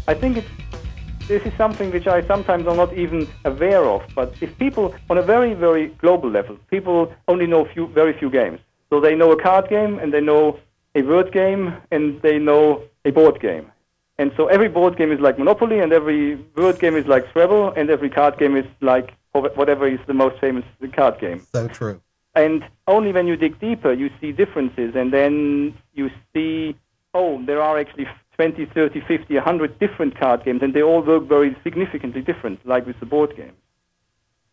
I think this is something which I sometimes am not even aware of. But if people, on a very, very global level, people only know very few games. So they know a card game, and they know a word game, and they know a board game. And so every board game is like Monopoly, and every word game is like Scrabble, and every card game is like whatever is the most famous card game. So true. And only when you dig deeper, you see differences, and then you see, oh, there are actually 20, 30, 50, 100 different card games, and they all work very significantly different, like with the board games.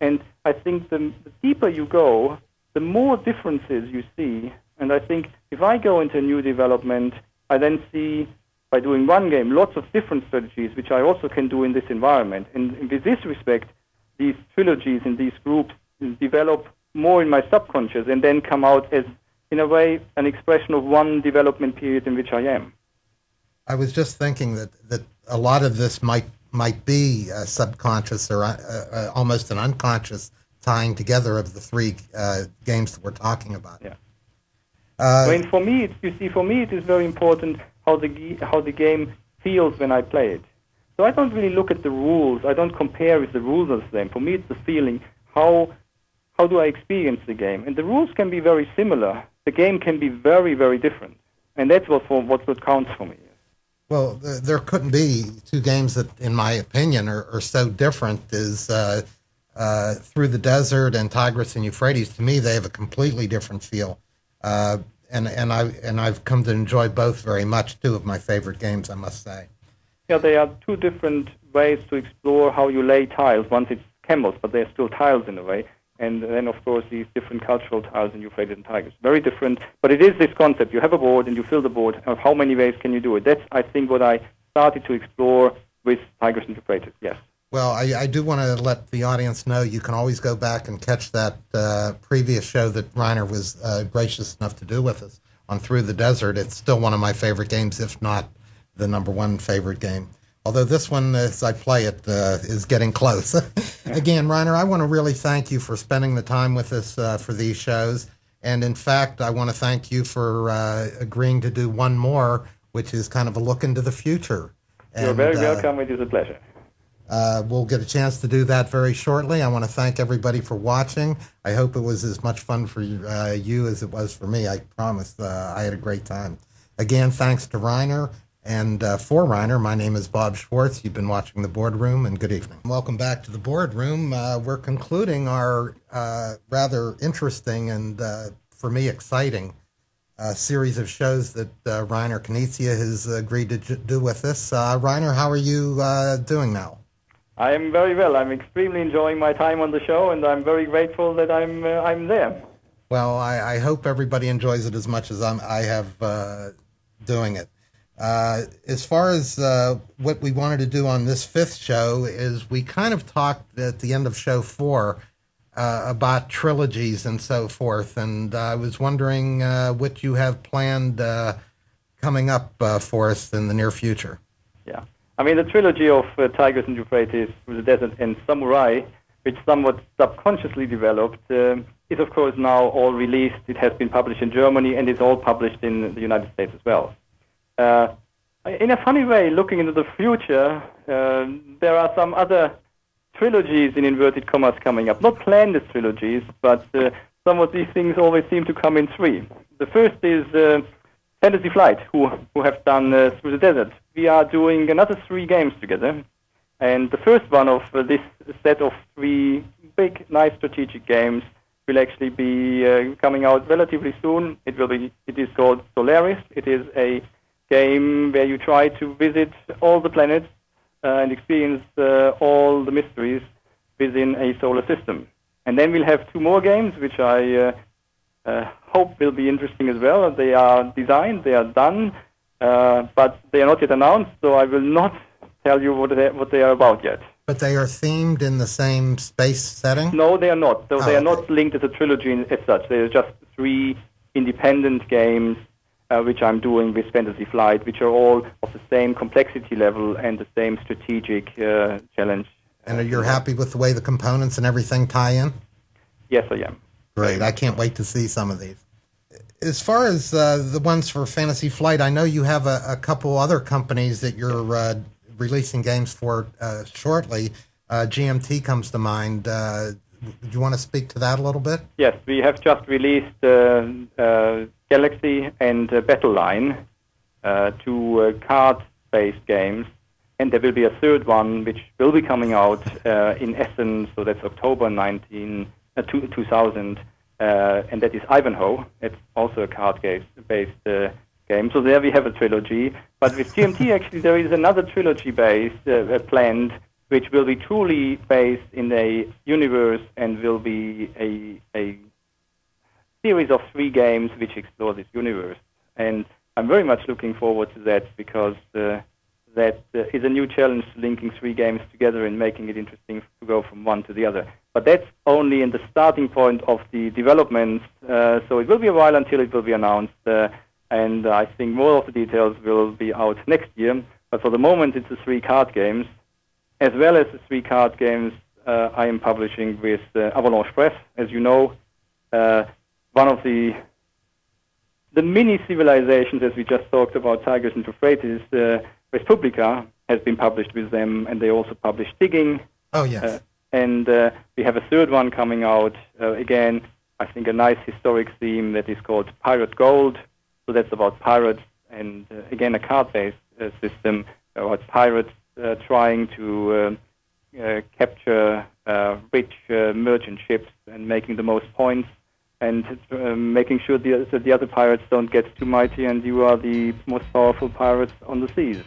And I think the deeper you go, the more differences you see. And I think if I go into a new development, I then see, by doing one game, lots of different strategies, which I also can do in this environment. And with this respect, these trilogies and these groups develop more in my subconscious and then come out as, in a way, an expression of one development period in which I am. I was just thinking that a lot of this might be subconscious or almost an unconscious tying together of the three games that we're talking about. Yeah. I mean, for me, it is very important how the game feels when I play it. So I don't really look at the rules. I don't compare if the rules are the same. For me, it's the feeling. How do I experience the game? And the rules can be very similar. The game can be very, very different. And that's what counts for me. Well, there couldn't be two games that, in my opinion, are so different as Through the Desert and Tigris and Euphrates. To me, they have a completely different feel. And I've come to enjoy both very much, two of my favorite games, I must say. Yeah, they are two different ways to explore how you lay tiles. Once it's camels, but they're still tiles in a way. And then, of course, these different cultural tiles in Euphrates and Tigris. Very different, but it is this concept. You have a board, and you fill the board. Of how many ways can you do it? That's, I think, what I started to explore with Tigris and Euphrates, yes. Well, I do want to let the audience know you can always go back and catch that previous show that Reiner was gracious enough to do with us on Through the Desert. It's still one of my favorite games, if not the #1 favorite game. Although this one, as I play it, is getting close. Again, Reiner, I want to really thank you for spending the time with us for these shows. And in fact, I want to thank you for agreeing to do one more, which is kind of a look into the future. You're very welcome. It is a pleasure. We'll get a chance to do that very shortly. I want to thank everybody for watching. I hope it was as much fun for you as it was for me. I promise I had a great time. Again, thanks to Reiner. And for Reiner, my name is Bob Schwartz. You've been watching The Boardroom, and good evening. Welcome back to The Boardroom. We're concluding our rather interesting and, for me, exciting series of shows that Reiner Knizia has agreed to do with us. Reiner, how are you doing now? I am very well. I'm extremely enjoying my time on the show, and I'm very grateful that I'm there. Well, I hope everybody enjoys it as much as I have doing it. As far as what we wanted to do on this 5th show is we kind of talked at the end of show 4 about trilogies and so forth, and I was wondering what you have planned coming up for us in the near future. Yeah. I mean, the trilogy of Tigris and Euphrates, Through the Desert, and Samurai, which somewhat subconsciously developed, is of course now all released. It has been published in Germany, and it's all published in the United States as well. In a funny way, looking into the future, there are some other trilogies in inverted commas coming up. Not planned as trilogies, but some of these things always seem to come in 3. The first is Fantasy Flight, who have done Through the Desert. We are doing another 3 games together, and the first one of this set of 3 big, nice strategic games will actually be coming out relatively soon. It is called Solaris. It is a game where you try to visit all the planets and experience all the mysteries within a solar system. And then we'll have 2 more games, which I hope will be interesting as well. They are designed, they are done, but they are not yet announced, so I will not tell you what they are about yet. But they are themed in the same space setting? No, they are not. So they are not linked as a trilogy as such. They are just 3 independent games which I'm doing with Fantasy Flight, which are all of the same complexity level and the same strategic challenge. And you're happy with the way the components and everything tie in? Yes, I am. Great. I can't wait to see some of these. As far as the ones for Fantasy Flight, I know you have a couple other companies that you're releasing games for shortly. GMT comes to mind. Do you want to speak to that a little bit? Yes, we have just released Galaxy and Battle Line, two card-based games, and there will be a third one which will be coming out in Essen, so that's October 2000, and that is Ivanhoe. It's also a card-based game. So there we have a trilogy. But with GMT, actually, there is another trilogy planned, which will be truly based in a universe and will be a series of 3 games which explore this universe. And I'm very much looking forward to that because that is a new challenge, linking 3 games together and making it interesting to go from one to the other. But that's only in the starting point of the development, so it will be a while until it will be announced, and I think more of the details will be out next year. But for the moment, it's the 3 card games, as well as the 3 card games I am publishing with Avalanche Press. As you know, one of the mini civilizations, as we just talked about, Tigris and Euphrates, Respublica, has been published with them, and they also published Digging. Oh, yes. And we have a third one coming out, again, I think a nice historic theme that is called Pirate Gold. So that's about pirates, and again, a card-based system about pirates trying to capture rich merchant ships and making the most points, and making sure that the other pirates don't get too mighty and you are the most powerful pirates on the seas.